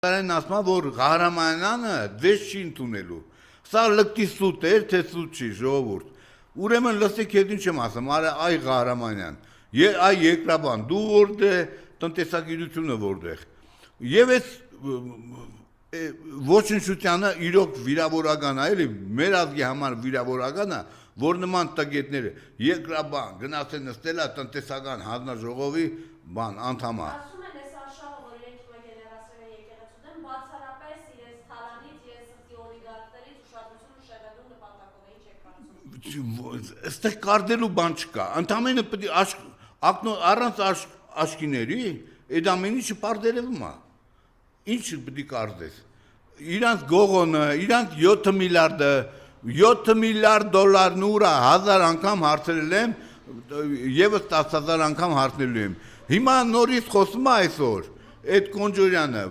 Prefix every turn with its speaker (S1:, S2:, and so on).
S1: Տարեն ասма, որ Ղահրամանյանը դես չի ընդունելու։ Սա լկտի սուտ էր, թե սուտ չի, ժողովուրդ։ Ուրեմն լսեք, հետ ինչ եմ ասում, այ Ղահրամանյան, այ Երկրաբան, դու որտե տնտեսագիտությունը որտեղ։ Եվ այս ոչնչությանը իրոք վիրավորական է, էլի մեր ազգի համար վիրավորական է, որ նման տգետները Երկրաբան գնացել նստել է տնտեսական հանձնաժողովի անդամ է։
S2: Ասում են այս արշավը, որ իրենք հիմա գեներացրել են եկեղեցու դեմ, բացառապես իրենց թալանից, իրենց սրտի օլիգարխներից ուշադրությունը շեղելու նպատակով է, ինչ եք կարծում։
S1: Այստեղ կարդելու բան չկա, ընդամենը առանց աչքիների, այդ ամեն ինչը պարդերևում է, ինչ պիտի կարդես, իրանց գողոնը, իրանց 7 միլիարդ դոլարն ուրա 1000 անգամ հարցրել եմ, եվս 10,000 անգամ հարցնելու եմ, հիմա նորից խոսում է այսօր, այդ Կոնջորյանը,